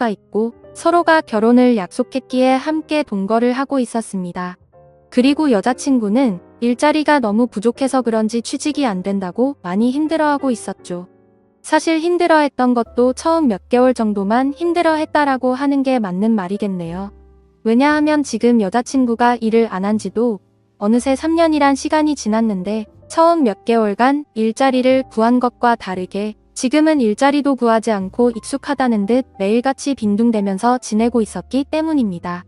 수가 있고 서로가 결혼을 약속했기에 함께 동거를 하고 있었습니다. 그리고 여자친구는 일자리가 너무 부족해서 그런지 취직이 안 된다고 많이 힘들어하고 있었죠. 사실 힘들어했던 것도 처음 몇 개월 정도만 힘들어했다라고 하는 게 맞는 말이겠네요. 왜냐하면 지금 여자친구가 일을 안 한 지도 어느새 3년이란 시간이 지났는데 처음 몇 개월간 일자리를 구한 것과 다르게 지금은 일자리도 구하지 않고 익숙하다는 듯 매일같이 빈둥대면서 지내고 있었기 때문입니다.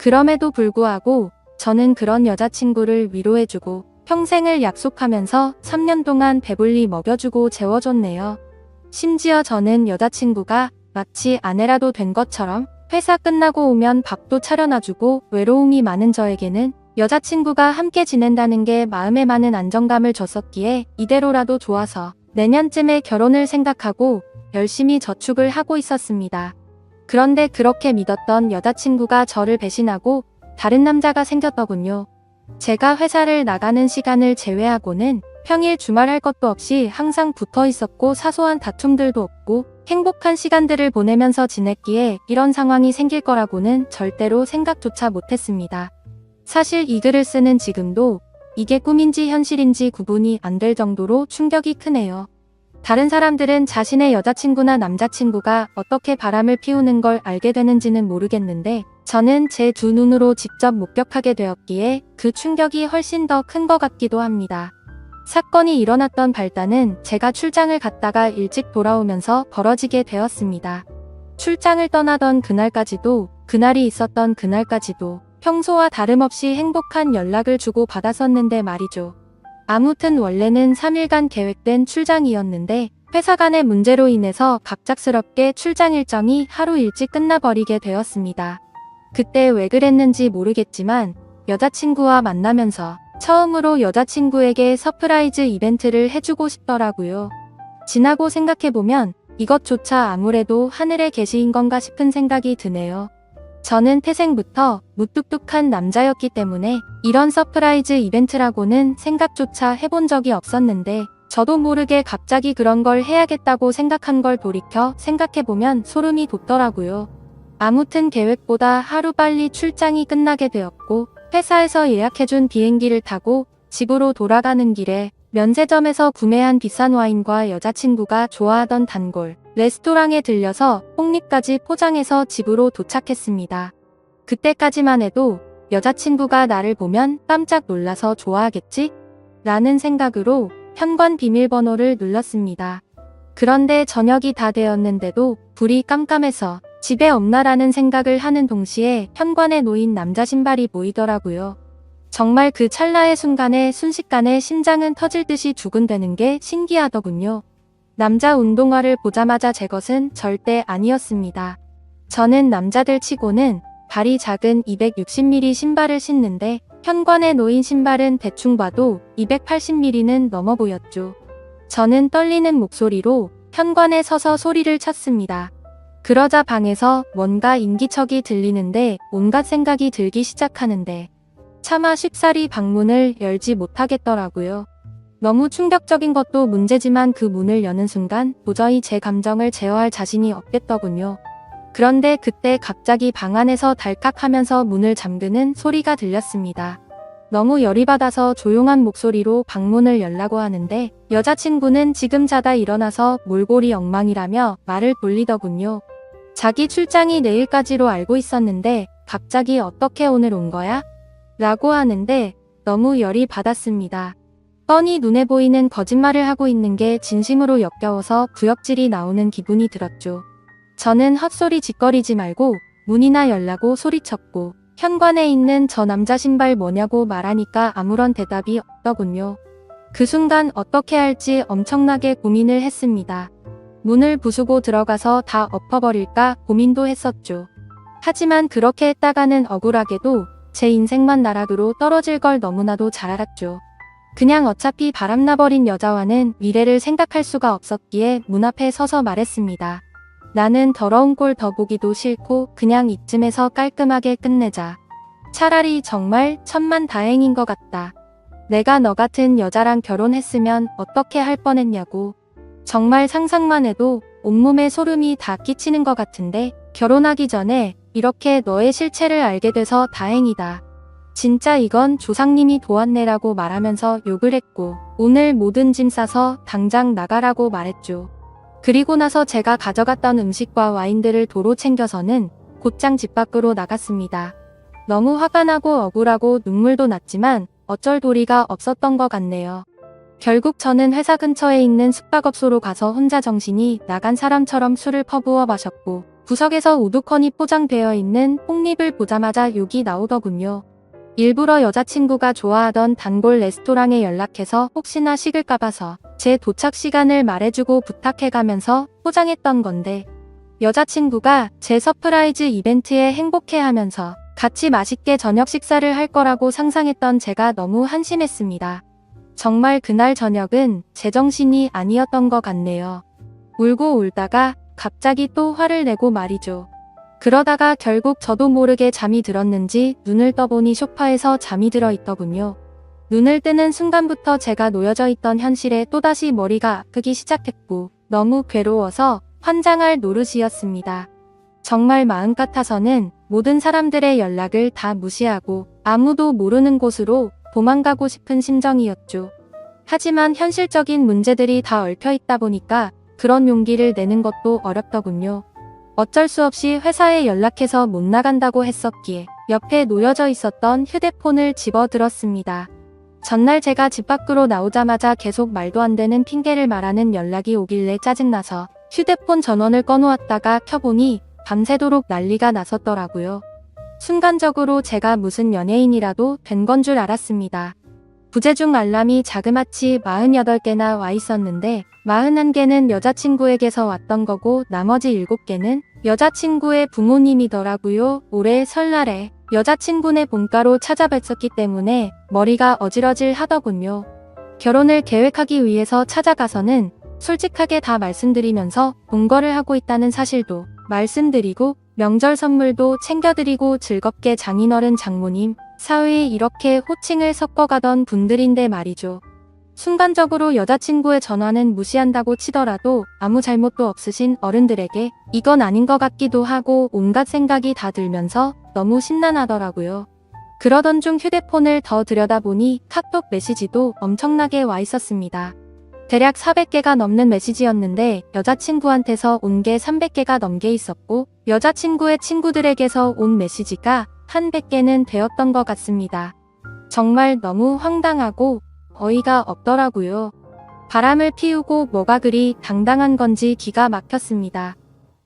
그럼에도 불구하고 저는 그런 여자친구를 위로해주고 평생을 약속하면서 3년 동안 배불리 먹여주고 재워줬네요. 심지어 저는 여자친구가 마치 아내라도 된 것처럼 회사 끝나고 오면 밥도 차려놔주고 외로움이 많은 저에게는 여자친구가 함께 지낸다는 게 마음에 많은 안정감을 줬었기에 이대로라도 좋아서 내년쯤에 결혼을 생각하고 열심히 저축을 하고 있었습니다. 그런데 그렇게 믿었던 여자친구가 저를 배신하고 다른 남자가 생겼더군요. 제가 회사를 나가는 시간을 제외하고는 평일 주말 할 것도 없이 항상 붙어 있었고 사소한 다툼들도 없고 행복한 시간들을 보내면서 지냈기에 이런 상황이 생길 거라고는 절대로 생각조차 못했습니다. 사실 이 글을 쓰는 지금도 이게 꿈인지 현실인지 구분이 안 될 정도로 충격이 크네요. 다른 사람들은 자신의 여자친구나 남자친구가 어떻게 바람을 피우는 걸 알게 되는지는 모르겠는데 저는 제 두 눈으로 직접 목격하게 되었기에 그 충격이 훨씬 더 큰 것 같기도 합니다. 사건이 일어났던 발단은 제가 출장을 갔다가 일찍 돌아오면서 벌어지게 되었습니다. 출장을 떠나던 그날까지도 그날이 있었던 그날까지도 평소와 다름없이 행복한 연락을 주고 받았었는데 말이죠. 아무튼 원래는 3일간 계획된 출장이었는데 회사 간의 문제로 인해서 갑작스럽게 출장 일정이 하루 일찍 끝나버리게 되었습니다. 그때 왜 그랬는지 모르겠지만 여자친구와 만나면서 처음으로 여자친구에게 서프라이즈 이벤트를 해주고 싶더라고요. 지나고 생각해보면 이것조차 아무래도 하늘의 계시인 건가 싶은 생각이 드네요. 저는 태생부터 무뚝뚝한 남자였기 때문에 이런 서프라이즈 이벤트라고는 생각조차 해본 적이 없었는데 저도 모르게 갑자기 그런 걸 해야겠다고 생각한 걸 돌이켜 생각해보면 소름이 돋더라고요. 아무튼 계획보다 하루 빨리 출장이 끝나게 되었고 회사에서 예약해준 비행기를 타고 집으로 돌아가는 길에 면세점에서 구매한 비싼 와인과 여자친구가 좋아하던 단골 레스토랑에 들려서 폭립까지 포장해서 집으로 도착했습니다. 그때까지만 해도 여자친구가 나를 보면 깜짝 놀라서 좋아하겠지? 라는 생각으로 현관 비밀번호를 눌렀습니다. 그런데 저녁이 다 되었는데도 불이 깜깜해서 집에 없나라는 생각을 하는 동시에 현관에 놓인 남자 신발이 보이더라고요. 정말 그 찰나의 순간에 순식간에 심장은 터질 듯이 두근대는 게 신기하더군요. 남자 운동화를 보자마자 제 것은 절대 아니었습니다. 저는 남자들 치고는 발이 작은 260mm 신발을 신는데 현관에 놓인 신발은 대충 봐도 280mm는 넘어 보였죠. 저는 떨리는 목소리로 현관에 서서 소리를 쳤습니다. 그러자 방에서 뭔가 인기척이 들리는데 온갖 생각이 들기 시작하는데 차마 쉽사리 방문을 열지 못하겠더라고요. 너무 충격적인 것도 문제지만 그 문을 여는 순간 도저히 제 감정을 제어할 자신이 없겠더군요. 그런데 그때 갑자기 방 안에서 달칵 하면서 문을 잠그는 소리가 들렸습니다. 너무 열이 받아서 조용한 목소리로 방문을 열라고 하는데 여자친구는 지금 자다 일어나서 몰골이 엉망이라며 말을 돌리더군요. 자기 출장이 내일까지로 알고 있었는데 갑자기 어떻게 오늘 온 거야? 라고 하는데 너무 열이 받았습니다. 뻔히 눈에 보이는 거짓말을 하고 있는 게 진심으로 역겨워서 구역질이 나오는 기분이 들었죠. 저는 헛소리 짓거리지 말고 문이나 열라고 소리쳤고 현관에 있는 저 남자 신발 뭐냐고 말하니까 아무런 대답이 없더군요. 그 순간 어떻게 할지 엄청나게 고민을 했습니다. 문을 부수고 들어가서 다 엎어버릴까 고민도 했었죠. 하지만 그렇게 했다가는 억울하게도 제 인생만 나락으로 떨어질 걸 너무나도 잘 알았죠. 그냥 어차피 바람나버린 여자와는 미래를 생각할 수가 없었기에 문 앞에 서서 말했습니다. 나는 더러운 꼴 더 보기도 싫고 그냥 이쯤에서 깔끔하게 끝내자. 차라리 정말 천만다행인 것 같다. 내가 너 같은 여자랑 결혼했으면 어떻게 할 뻔했냐고. 정말 상상만 해도 온몸에 소름이 다 끼치는 것 같은데 결혼하기 전에 이렇게 너의 실체를 알게 돼서 다행이다. 진짜 이건 조상님이 도왔네라고 말하면서 욕을 했고 오늘 모든 짐 싸서 당장 나가라고 말했죠. 그리고 나서 제가 가져갔던 음식과 와인들을 도로 챙겨서는 곧장 집 밖으로 나갔습니다. 너무 화가 나고 억울하고 눈물도 났지만 어쩔 도리가 없었던 것 같네요. 결국 저는 회사 근처에 있는 숙박업소로 가서 혼자 정신이 나간 사람처럼 술을 퍼부어 마셨고 구석에서 우두커니 포장되어 있는 폭립을 보자마자 욕이 나오더군요. 일부러 여자친구가 좋아하던 단골 레스토랑에 연락해서 혹시나 식을까 봐서 제 도착 시간을 말해주고 부탁해가면서 포장했던 건데 여자친구가 제 서프라이즈 이벤트에 행복해하면서 같이 맛있게 저녁 식사를 할 거라고 상상했던 제가 너무 한심했습니다. 정말 그날 저녁은 제정신이 아니었던 것 같네요. 울고 울다가 갑자기 또 화를 내고 말이죠. 그러다가 결국 저도 모르게 잠이 들었는지 눈을 떠보니 소파에서 잠이 들어 있더군요. 눈을 뜨는 순간부터 제가 놓여져 있던 현실에 또다시 머리가 아프기 시작했고 너무 괴로워서 환장할 노릇이었습니다. 정말 마음 같아서는 모든 사람들의 연락을 다 무시하고 아무도 모르는 곳으로 도망가고 싶은 심정이었죠. 하지만 현실적인 문제들이 다 얽혀 있다 보니까 그런 용기를 내는 것도 어렵더군요. 어쩔 수 없이 회사에 연락해서 못 나간다고 했었기에 옆에 놓여져 있었던 휴대폰을 집어들었습니다. 전날 제가 집 밖으로 나오자마자 계속 말도 안 되는 핑계를 말하는 연락이 오길래 짜증나서 휴대폰 전원을 꺼놓았다가 켜보니 밤새도록 난리가 났었더라고요. 순간적으로 제가 무슨 연예인이라도 된 건 줄 알았습니다. 부재중 알람이 자그마치 48개나 와 있었는데 41개는 여자친구에게서 왔던 거고 나머지 7개는 여자친구의 부모님이더라고요. 올해 설날에 여자친구네 본가로 찾아뵀었기 때문에 머리가 어질어질 하더군요. 결혼을 계획하기 위해서 찾아가서는 솔직하게 다 말씀드리면서 본거를 하고 있다는 사실도 말씀드리고 명절 선물도 챙겨드리고 즐겁게 장인어른 장모님, 사회에 이렇게 호칭을 섞어가던 분들인데 말이죠. 순간적으로 여자친구의 전화는 무시한다고 치더라도 아무 잘못도 없으신 어른들에게 이건 아닌 것 같기도 하고 온갖 생각이 다 들면서 너무 심란하더라고요. 그러던 중 휴대폰을 더 들여다보니 카톡 메시지도 엄청나게 와 있었습니다. 대략 400개가 넘는 메시지였는데 여자친구한테서 온 게 300개가 넘게 있었고 여자친구의 친구들에게서 온 메시지가 한 100개는 되었던 것 같습니다. 정말 너무 황당하고 어이가 없더라고요. 바람을 피우고 뭐가 그리 당당한 건지 기가 막혔습니다.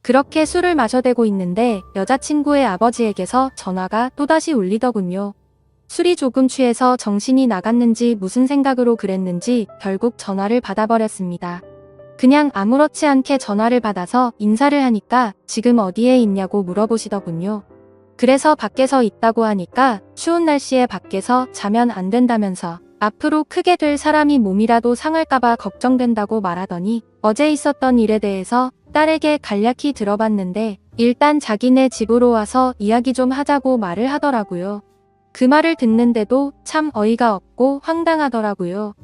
그렇게 술을 마셔대고 있는데 여자친구의 아버지에게서 전화가 또다시 울리더군요. 술이 조금 취해서 정신이 나갔는지 무슨 생각으로 그랬는지 결국 전화를 받아버렸습니다. 그냥 아무렇지 않게 전화를 받아서 인사를 하니까 지금 어디에 있냐고 물어보시더군요. 그래서 밖에서 있다고 하니까 추운 날씨에 밖에서 자면 안 된다면서 앞으로 크게 될 사람이 몸이라도 상할까봐 걱정된다고 말하더니 어제 있었던 일에 대해서 딸에게 간략히 들어봤는데 일단 자기네 집으로 와서 이야기 좀 하자고 말을 하더라고요. 그 말을 듣는데도 참 어이가 없고 황당하더라고요.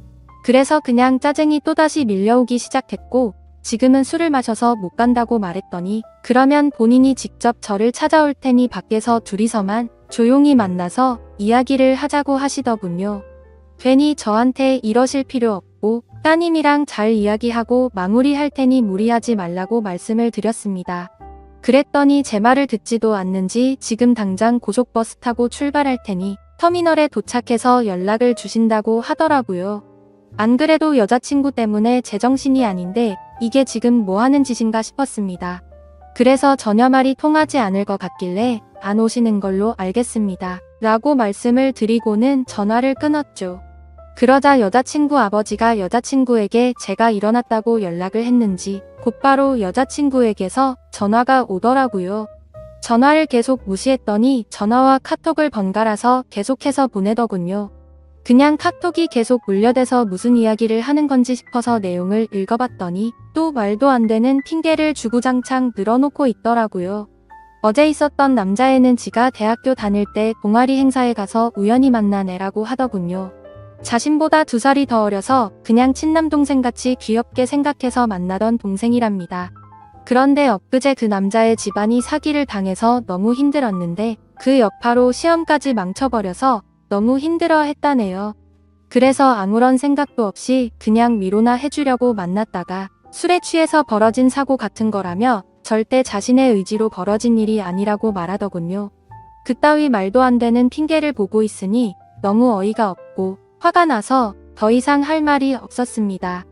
그래서 그냥 짜증이 또다시 밀려오기 시작했고 지금은 술을 마셔서 못 간다고 말했더니 그러면 본인이 직접 저를 찾아올 테니 밖에서 둘이서만 조용히 만나서 이야기를 하자고 하시더군요. 괜히 저한테 이러실 필요 없고 따님이랑 잘 이야기하고 마무리할 테니 무리하지 말라고 말씀을 드렸습니다. 그랬더니 제 말을 듣지도 않는지 지금 당장 고속버스 타고 출발할 테니 터미널에 도착해서 연락을 주신다고 하더라고요. 안 그래도 여자친구 때문에 제정신이 아닌데 이게 지금 뭐 하는 짓인가 싶었습니다. 그래서 전혀 말이 통하지 않을 것 같길래 안 오시는 걸로 알겠습니다. 라고 말씀을 드리고는 전화를 끊었죠. 그러자 여자친구 아버지가 여자친구에게 제가 일어났다고 연락을 했는지 곧바로 여자친구에게서 전화가 오더라고요. 전화를 계속 무시했더니 전화와 카톡을 번갈아서 계속해서 보내더군요. 그냥 카톡이 계속 울려대서 무슨 이야기를 하는 건지 싶어서 내용을 읽어봤더니 또 말도 안 되는 핑계를 주구장창 늘어놓고 있더라고요. 어제 있었던 남자애는 지가 대학교 다닐 때 동아리 행사에 가서 우연히 만난 애라고 하더군요. 자신보다 2살이 더 어려서 그냥 친남동생같이 귀엽게 생각해서 만나던 동생이랍니다. 그런데 엊그제 그 남자의 집안이 사기를 당해서 너무 힘들었는데 그 여파로 시험까지 망쳐버려서 너무 힘들어 했다네요. 그래서 아무런 생각도 없이 그냥 위로나 해주려고 만났다가 술에 취해서 벌어진 사고 같은 거라며 절대 자신의 의지로 벌어진 일이 아니라고 말하더군요. 그따위 말도 안 되는 핑계를 보고 있으니 너무 어이가 없고 화가 나서 더 이상 할 말이 없었습니다.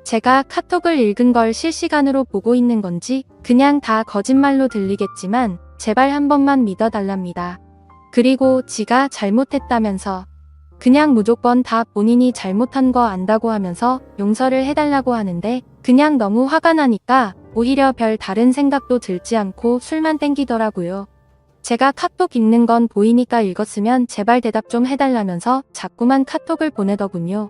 제가 카톡을 읽은 걸 실시간으로 보고 있는 건지 그냥 다 거짓말로 들리겠지만 제발 한 번만 믿어달랍니다. 그리고 지가 잘못했다면서 그냥 무조건 다 본인이 잘못한 거 안다고 하면서 용서를 해달라고 하는데 그냥 너무 화가 나니까 오히려 별 다른 생각도 들지 않고 술만 땡기더라고요. 제가 카톡 읽는 건 보이니까 읽었으면 제발 대답 좀 해달라면서 자꾸만 카톡을 보내더군요.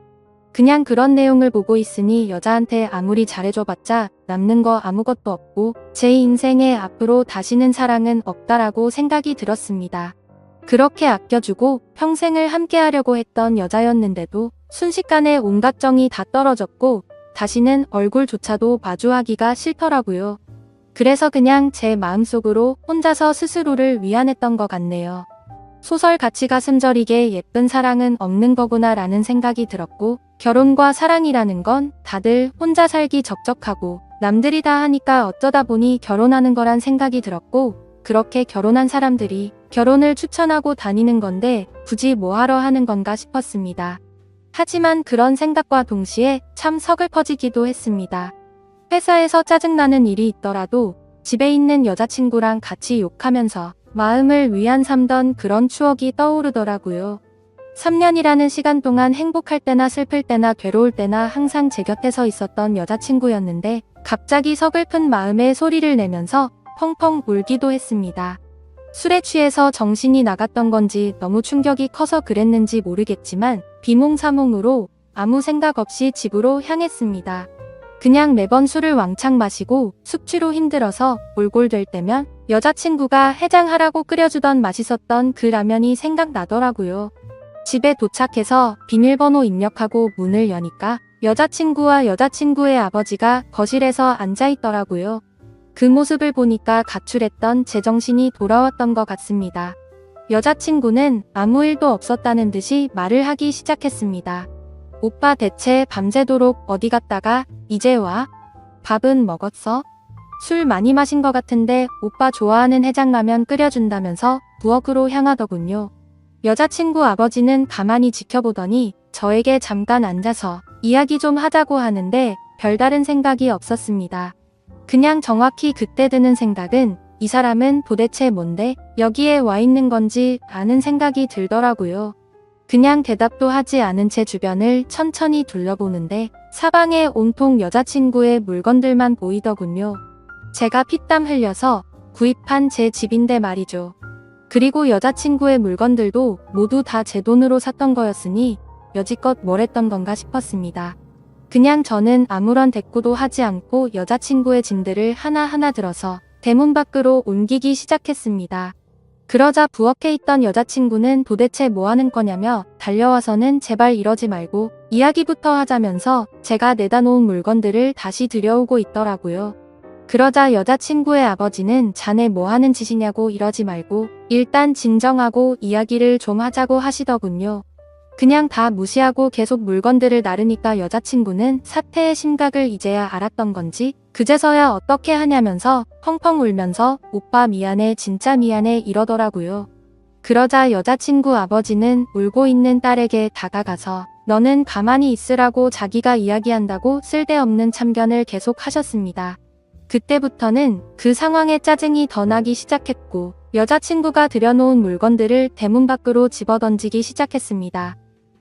그냥 그런 내용을 보고 있으니 여자한테 아무리 잘해줘봤자 남는 거 아무것도 없고 제 인생에 앞으로 다시는 사랑은 없다라고 생각이 들었습니다. 그렇게 아껴주고 평생을 함께하려고 했던 여자였는데도 순식간에 온갖 정이 다 떨어졌고 다시는 얼굴조차도 마주하기가 싫더라고요. 그래서 그냥 제 마음속으로 혼자서 스스로를 위안했던 것 같네요. 소설같이 가슴 저리게 예쁜 사랑은 없는 거구나 라는 생각이 들었고 결혼과 사랑이라는 건 다들 혼자 살기 적적하고 남들이 다 하니까 어쩌다 보니 결혼하는 거란 생각이 들었고 그렇게 결혼한 사람들이 결혼을 추천하고 다니는 건데 굳이 뭐하러 하는 건가 싶었습니다. 하지만 그런 생각과 동시에 참 서글퍼지기도 했습니다. 회사에서 짜증나는 일이 있더라도 집에 있는 여자친구랑 같이 욕하면서 마음을 위안 삼던 그런 추억이 떠오르더라고요. 3년이라는 시간 동안 행복할 때나 슬플 때나 괴로울 때나 항상 제 곁에 서 있었던 여자친구였는데 갑자기 서글픈 마음에 소리를 내면서 펑펑 울기도 했습니다. 술에 취해서 정신이 나갔던 건지 너무 충격이 커서 그랬는지 모르겠지만 비몽사몽으로 아무 생각 없이 집으로 향했습니다. 그냥 매번 술을 왕창 마시고 숙취로 힘들어서 몰골될 때면 여자친구가 해장하라고 끓여주던 맛있었던 그 라면이 생각나더라고요. 집에 도착해서 비밀번호 입력하고 문을 여니까 여자친구와 여자친구의 아버지가 거실에서 앉아있더라고요. 그 모습을 보니까 가출했던 제정신이 돌아왔던 것 같습니다. 여자친구는 아무 일도 없었다는 듯이 말을 하기 시작했습니다. 오빠 대체 밤새도록 어디 갔다가 이제 와? 밥은 먹었어? 술 많이 마신 것 같은데 오빠 좋아하는 해장라면 끓여준다면서 부엌으로 향하더군요. 여자친구 아버지는 가만히 지켜보더니 저에게 잠깐 앉아서 이야기 좀 하자고 하는데 별다른 생각이 없었습니다. 그냥 정확히 그때 드는 생각은 이 사람은 도대체 뭔데 여기에 와 있는 건지 아는 생각이 들더라고요. 그냥 대답도 하지 않은 채 주변을 천천히 둘러보는데 사방에 온통 여자친구의 물건들만 보이더군요. 제가 피땀 흘려서 구입한 제 집인데 말이죠. 그리고 여자친구의 물건들도 모두 다 제 돈으로 샀던 거였으니 여지껏 뭘 했던 건가 싶었습니다. 그냥 저는 아무런 대꾸도 하지 않고 여자친구의 짐들을 하나하나 들어서 대문 밖으로 옮기기 시작했습니다. 그러자 부엌에 있던 여자친구는 도대체 뭐 하는 거냐며 달려와서는 제발 이러지 말고 이야기부터 하자면서 제가 내다 놓은 물건들을 다시 들여오고 있더라고요. 그러자 여자친구의 아버지는 자네 뭐 하는 짓이냐고 이러지 말고 일단 진정하고 이야기를 좀 하자고 하시더군요. 그냥 다 무시하고 계속 물건들을 나르니까 여자친구는 사태의 심각을 이제야 알았던 건지 그제서야 어떻게 하냐면서 펑펑 울면서 오빠 미안해 진짜 미안해 이러더라고요. 그러자 여자친구 아버지는 울고 있는 딸에게 다가가서 너는 가만히 있으라고 자기가 이야기한다고 쓸데없는 참견을 계속 하셨습니다. 그때부터는 그 상황에 짜증이 더 나기 시작했고 여자친구가 들여놓은 물건들을 대문 밖으로 집어던지기 시작했습니다.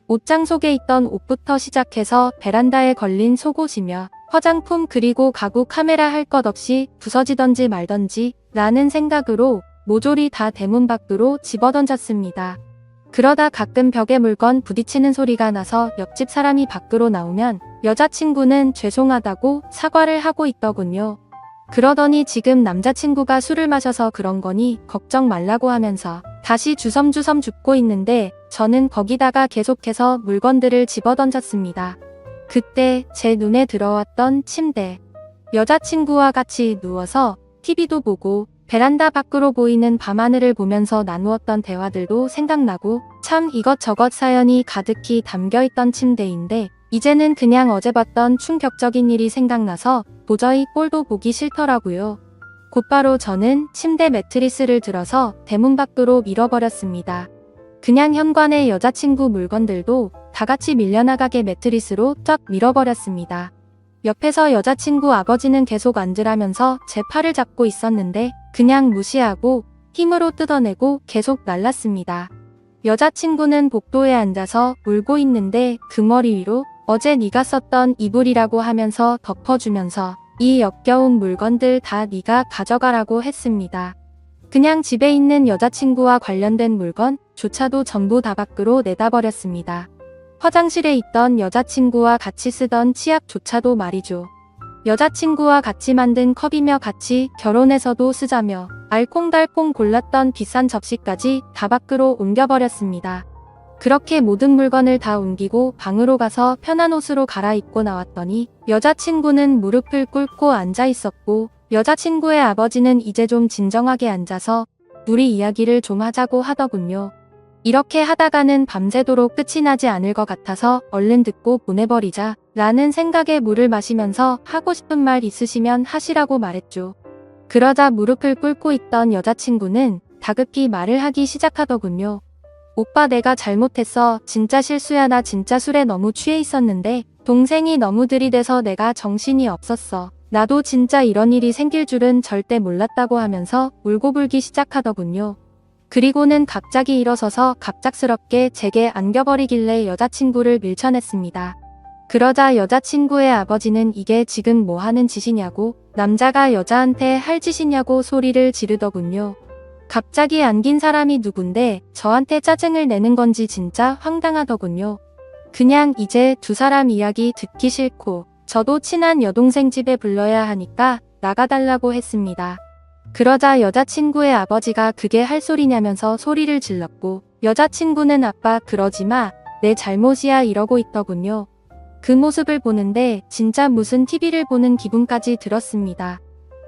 옷장 속에 있던 옷부터 시작해서 베란다에 걸린 속옷이며 화장품 그리고 가구 카메라 할 것 없이 부서지던지 말던지 라는 생각으로 모조리 다 대문 밖으로 집어던졌습니다. 그러다 가끔 벽에 물건 부딪히는 소리가 나서 옆집 사람이 밖으로 나오면 여자친구는 죄송하다고 사과를 하고 있더군요. 그러더니 지금 남자친구가 술을 마셔서 그런 거니 걱정 말라고 하면서 다시 주섬주섬 죽고 있는데 저는 거기다가 계속해서 물건들을 집어던졌습니다. 그때 제 눈에 들어왔던 침대. 여자친구와 같이 누워서 TV도 보고 베란다 밖으로 보이는 밤하늘을 보면서 나누었던 대화들도 생각나고 참 이것저것 사연이 가득히 담겨있던 침대인데 이제는 그냥 어제 봤던 충격적인 일이 생각나서 도저히 꼴도 보기 싫더라고요. 곧바로 저는 침대 매트리스를 들어서 대문 밖으로 밀어버렸습니다. 그냥 현관의 여자친구 물건들도 다 같이 밀려나가게 매트리스로 쫙 밀어버렸습니다. 옆에서 여자친구 아버지는 계속 앉으라면서 제 팔을 잡고 있었는데 그냥 무시하고 힘으로 뜯어내고 계속 날랐습니다. 여자친구는 복도에 앉아서 울고 있는데 그 머리 위로 어제 네가 썼던 이불이라고 하면서 덮어주면서 이 역겨운 물건들 다 네가 가져가라고 했습니다. 그냥 집에 있는 여자친구와 관련된 물건조차도 전부 다 밖으로 내다버렸습니다. 화장실에 있던 여자친구와 같이 쓰던 치약조차도 말이죠. 여자친구와 같이 만든 컵이며 같이 결혼해서도 쓰자며 알콩달콩 골랐던 비싼 접시까지 다 밖으로 옮겨버렸습니다. 그렇게 모든 물건을 다 옮기고 방으로 가서 편한 옷으로 갈아입고 나왔더니 여자친구는 무릎을 꿇고 앉아 있었고 여자친구의 아버지는 이제 좀 진정하게 앉아서 우리 이야기를 좀 하자고 하더군요. 이렇게 하다가는 밤새도록 끝이 나지 않을 것 같아서 얼른 듣고 보내버리자 라는 생각에 물을 마시면서 하고 싶은 말 있으시면 하시라고 말했죠. 그러자 무릎을 꿇고 있던 여자친구는 다급히 말을 하기 시작하더군요. 오빠 내가 잘못했어. 진짜 실수야. 나 진짜 술에 너무 취해 있었는데 동생이 너무 들이대서 내가 정신이 없었어. 나도 진짜 이런 일이 생길 줄은 절대 몰랐다고 하면서 울고불기 시작하더군요. 그리고는 갑자기 일어서서 갑작스럽게 제게 안겨버리길래 여자친구를 밀쳐냈습니다. 그러자 여자친구의 아버지는 이게 지금 뭐 하는 짓이냐고 남자가 여자한테 할 짓이냐고 소리를 지르더군요. 갑자기 안긴 사람이 누군데 저한테 짜증을 내는 건지 진짜 황당하더군요. 그냥 이제 두 사람 이야기 듣기 싫고 저도 친한 여동생 집에 불러야 하니까 나가달라고 했습니다. 그러자 여자친구의 아버지가 그게 할 소리냐면서 소리를 질렀고 여자친구는 아빠 그러지 마. 내 잘못이야 이러고 있더군요. 그 모습을 보는데 진짜 무슨 TV를 보는 기분까지 들었습니다.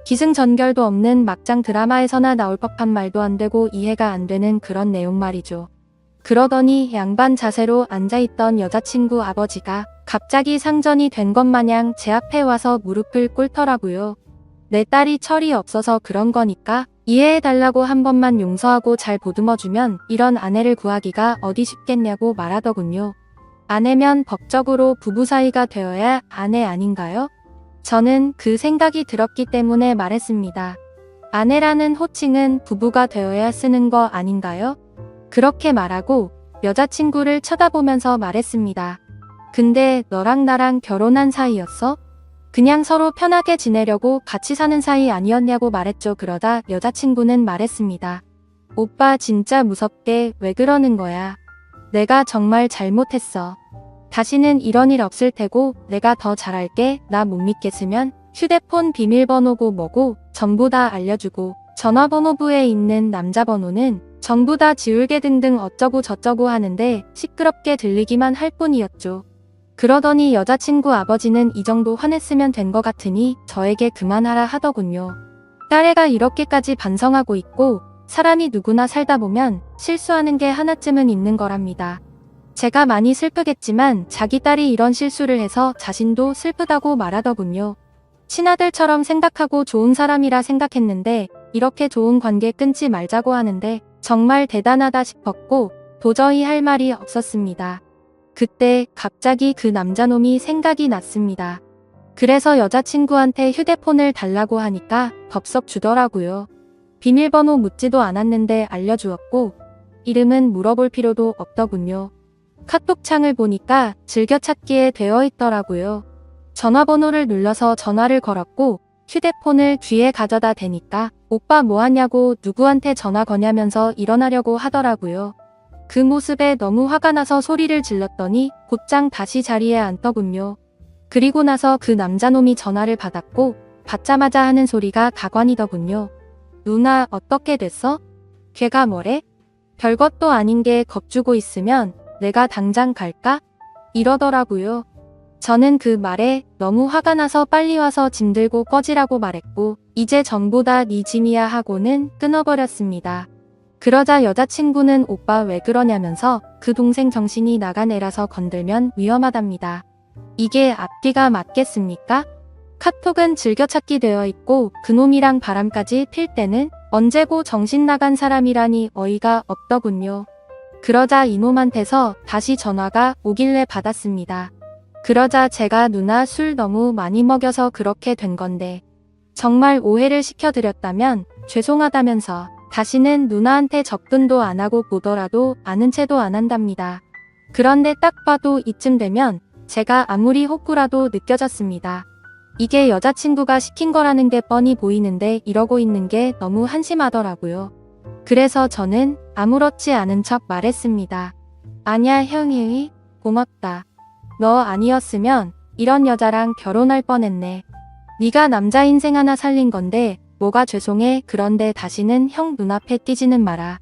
기승전결도 없는 막장 드라마에서나 나올 법한 말도 안 되고 이해가 안 되는 그런 내용 말이죠. 그러더니 양반 자세로 앉아있던 여자친구 아버지가 갑자기 상전이 된 것 마냥 제 앞에 와서 무릎을 꿇더라고요. 내 딸이 철이 없어서 그런 거니까 이해해달라고 한 번만 용서하고 잘 보듬어주면 이런 아내를 구하기가 어디 쉽겠냐고 말하더군요. 아내면 법적으로 부부 사이가 되어야 아내 아닌가요? 저는 그 생각이 들었기 때문에 말했습니다. 아내라는 호칭은 부부가 되어야 쓰는 거 아닌가요? 그렇게 말하고 여자친구를 쳐다보면서 말했습니다. 근데 너랑 나랑 결혼한 사이였어? 그냥 서로 편하게 지내려고 같이 사는 사이 아니었냐고 말했죠. 그러다 여자친구는 말했습니다. 오빠 진짜 무섭게 왜 그러는 거야? 내가 정말 잘못했어. 다시는 이런 일 없을 테고 내가 더 잘할게. 나 못 믿겠으면 휴대폰 비밀번호고 뭐고 전부 다 알려주고 전화번호부에 있는 남자 번호는 전부 다 지울게 등등 어쩌고 저쩌고 하는데 시끄럽게 들리기만 할 뿐이었죠. 그러더니 여자친구 아버지는 이 정도 화냈으면 된 것 같으니 저에게 그만하라 하더군요. 딸애가 이렇게까지 반성하고 있고 사람이 누구나 살다 보면 실수하는 게 하나쯤은 있는 거랍니다. 제가 많이 슬프겠지만 자기 딸이 이런 실수를 해서 자신도 슬프다고 말하더군요. 친아들처럼 생각하고 좋은 사람이라 생각했는데 이렇게 좋은 관계 끊지 말자고 하는데 정말 대단하다 싶었고 도저히 할 말이 없었습니다. 그때 갑자기 그 남자놈이 생각이 났습니다. 그래서 여자친구한테 휴대폰을 달라고 하니까 덥석 주더라고요. 비밀번호 묻지도 않았는데 알려주었고 이름은 물어볼 필요도 없더군요. 카톡창을 보니까 즐겨찾기에 되어 있더라고요. 전화번호를 눌러서 전화를 걸었고 휴대폰을 뒤에 가져다 대니까 오빠 뭐하냐고 누구한테 전화 거냐면서 일어나려고 하더라고요. 그 모습에 너무 화가 나서 소리를 질렀더니 곧장 다시 자리에 앉더군요. 그리고 나서 그 남자놈이 전화를 받았고 받자마자 하는 소리가 가관이더군요. 누나 어떻게 됐어? 걔가 뭐래? 별것도 아닌 게 겁주고 있으면 내가 당장 갈까? 이러더라고요. 저는 그 말에 너무 화가 나서 빨리 와서 짐 들고 꺼지라고 말했고 이제 전부 다 네 짐이야 하고는 끊어버렸습니다. 그러자 여자친구는 오빠 왜 그러냐면서 그 동생 정신이 나간 애라서 건들면 위험하답니다. 이게 앞뒤가 맞겠습니까? 카톡은 즐겨찾기 되어 있고 그놈이랑 바람까지 필 때는 언제고 정신 나간 사람이라니 어이가 없더군요. 그러자 이놈한테서 다시 전화가 오길래 받았습니다. 그러자 제가 누나 술 너무 많이 먹여서 그렇게 된 건데 정말 오해를 시켜드렸다면 죄송하다면서 다시는 누나한테 접근도 안 하고 보더라도 아는 체도 안 한답니다. 그런데 딱 봐도 이쯤 되면 제가 아무리 호구라도 느껴졌습니다. 이게 여자친구가 시킨 거라는 게 뻔히 보이는데 이러고 있는 게 너무 한심하더라고요. 그래서 저는 아무렇지 않은 척 말했습니다. 아냐 형이 고맙다. 너 아니었으면 이런 여자랑 결혼할 뻔했네. 네가 남자 인생 하나 살린 건데 뭐가 죄송해. 그런데 다시는 형 눈앞에 띄지는 마라.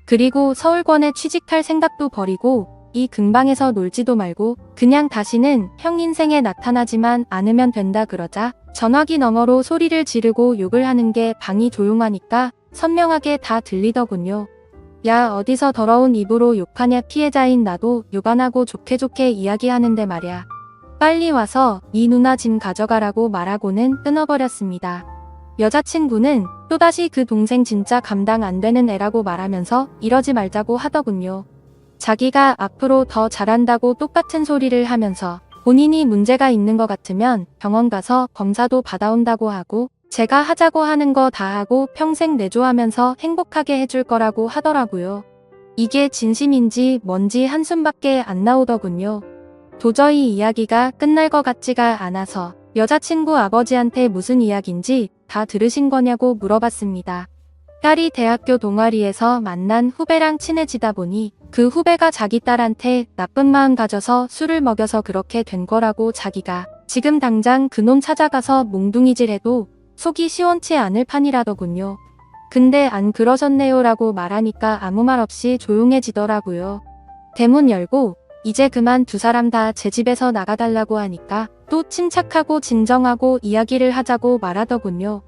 그리고 서울권에 취직할 생각도 버리고 이 근방에서 놀지도 말고 그냥 다시는 형 인생에 나타나지만 않으면 된다. 그러자 전화기 너머로 소리를 지르고 욕을 하는 게 방이 조용하니까 선명하게 다 들리더군요. 야 어디서 더러운 입으로 욕하냐. 피해자인 나도 욕 안 하고 좋게 좋게 이야기하는데 말야. 빨리 와서 이 누나 짐 가져가라고 말하고는 끊어버렸습니다. 여자친구는 또다시 그 동생 진짜 감당 안 되는 애라고 말하면서 이러지 말자고 하더군요. 자기가 앞으로 더 잘한다고 똑같은 소리를 하면서 본인이 문제가 있는 것 같으면 병원 가서 검사도 받아온다고 하고 제가 하자고 하는 거 다 하고 평생 내조하면서 행복하게 해줄 거라고 하더라고요. 이게 진심인지 뭔지 한숨밖에 안 나오더군요. 도저히 이야기가 끝날 것 같지가 않아서 여자친구 아버지한테 무슨 이야기인지 다 들으신 거냐고 물어봤습니다. 딸이 대학교 동아리에서 만난 후배랑 친해지다 보니 그 후배가 자기 딸한테 나쁜 마음 가져서 술을 먹여서 그렇게 된 거라고 자기가 지금 당장 그놈 찾아가서 몽둥이질해도 속이 시원치 않을 판이라더군요. 근데 안 그러셨네요 라고 말하니까 아무 말 없이 조용해지더라고요. 대문 열고 이제 그만 두 사람 다 제 집에서 나가달라고 하니까 또 침착하고 진정하고 이야기를 하자고 말하더군요.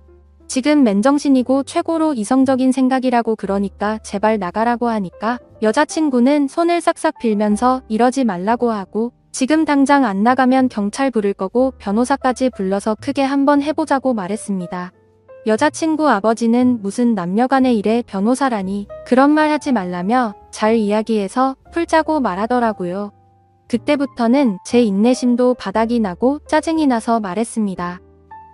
지금 맨정신이고 최고로 이성적인 생각이라고 그러니까 제발 나가라고 하니까 여자친구는 손을 싹싹 빌면서 이러지 말라고 하고 지금 당장 안 나가면 경찰 부를 거고 변호사까지 불러서 크게 한번 해보자고 말했습니다. 여자친구 아버지는 무슨 남녀간의 일에 변호사라니 그런 말 하지 말라며 잘 이야기해서 풀자고 말하더라고요. 그때부터는 제 인내심도 바닥이 나고 짜증이 나서 말했습니다.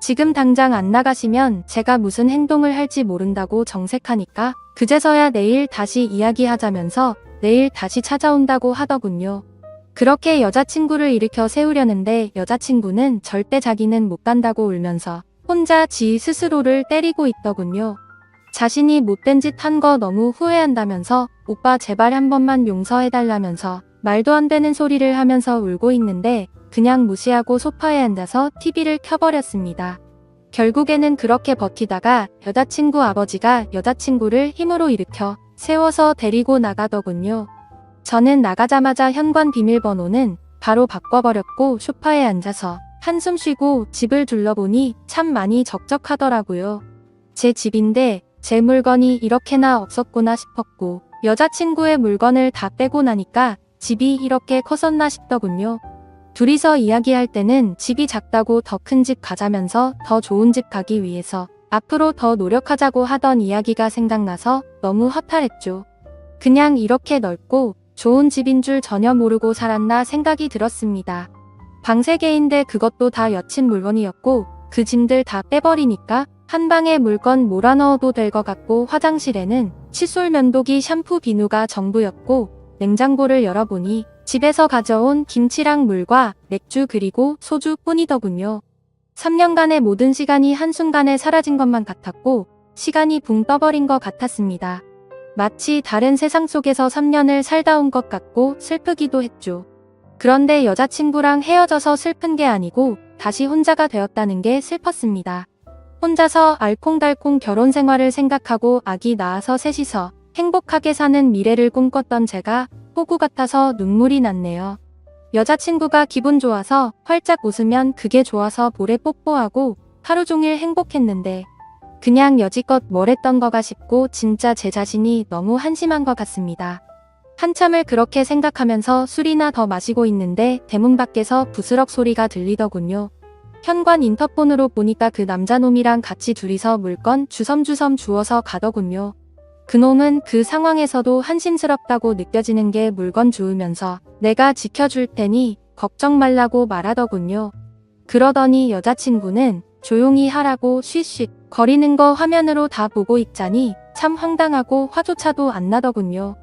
지금 당장 안 나가시면 제가 무슨 행동을 할지 모른다고 정색하니까 그제서야 내일 다시 이야기하자면서 내일 다시 찾아온다고 하더군요. 그렇게 여자친구를 일으켜 세우려는데 여자친구는 절대 자기는 못 간다고 울면서 혼자 지 스스로를 때리고 있더군요. 자신이 못된 짓 한 거 너무 후회한다면서 오빠 제발 한 번만 용서해달라면서 말도 안 되는 소리를 하면서 울고 있는데 그냥 무시하고 소파에 앉아서 TV를 켜버렸습니다. 결국에는 그렇게 버티다가 여자친구 아버지가 여자친구를 힘으로 일으켜 세워서 데리고 나가더군요. 저는 나가자마자 현관 비밀번호는 바로 바꿔버렸고 소파에 앉아서 한숨 쉬고 집을 둘러보니 참 많이 적적하더라고요. 제 집인데 제 물건이 이렇게나 없었구나 싶었고 여자친구의 물건을 다 빼고 나니까 집이 이렇게 컸었나 싶더군요. 둘이서 이야기할 때는 집이 작다고 더 큰 집 가자면서 더 좋은 집 가기 위해서 앞으로 더 노력하자고 하던 이야기가 생각나서 너무 허탈했죠. 그냥 이렇게 넓고 좋은 집인 줄 전혀 모르고 살았나 생각이 들었습니다. 방 3개인데 그것도 다 여친 물건이었고 그 짐들 다 빼버리니까 한 방에 물건 몰아넣어도 될 것 같고 화장실에는 칫솔, 면도기, 샴푸, 비누가 전부였고 냉장고를 열어보니 집에서 가져온 김치랑 물과 맥주 그리고 소주 뿐이더군요. 3년간의 모든 시간이 한순간에 사라진 것만 같았고 시간이 붕 떠버린 것 같았습니다. 마치 다른 세상 속에서 3년을 살다 온 것 같고 슬프기도 했죠. 그런데 여자친구랑 헤어져서 슬픈 게 아니고 다시 혼자가 되었다는 게 슬펐습니다. 혼자서 알콩달콩 결혼 생활을 생각하고 아기 낳아서 셋이서 행복하게 사는 미래를 꿈꿨던 제가 호구 같아서 눈물이 났네요. 여자친구가 기분 좋아서 활짝 웃으면 그게 좋아서 볼에 뽀뽀하고 하루 종일 행복했는데 그냥 여지껏 뭘 했던 거가 싶고 진짜 제 자신이 너무 한심한 것 같습니다. 한참을 그렇게 생각하면서 술이나 더 마시고 있는데 대문 밖에서 부스럭 소리가 들리더군요. 현관 인터폰으로 보니까 그 남자놈이랑 같이 둘이서 물건 주섬주섬 주워서 가더군요. 그놈은 그 상황에서도 한심스럽다고 느껴지는 게 물건 주우면서 내가 지켜줄 테니 걱정 말라고 말하더군요. 그러더니 여자친구는 조용히 하라고 쉬쉬 거리는 거 화면으로 다 보고 있자니 참 황당하고 화조차도 안 나더군요.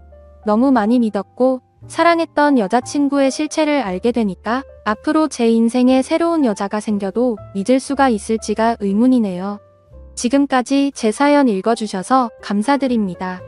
너무 많이 믿었고 사랑했던 여자친구의 실체를 알게 되니까 앞으로 제 인생에 새로운 여자가 생겨도 믿을 수가 있을지가 의문이네요. 지금까지 제 사연 읽어주셔서 감사드립니다.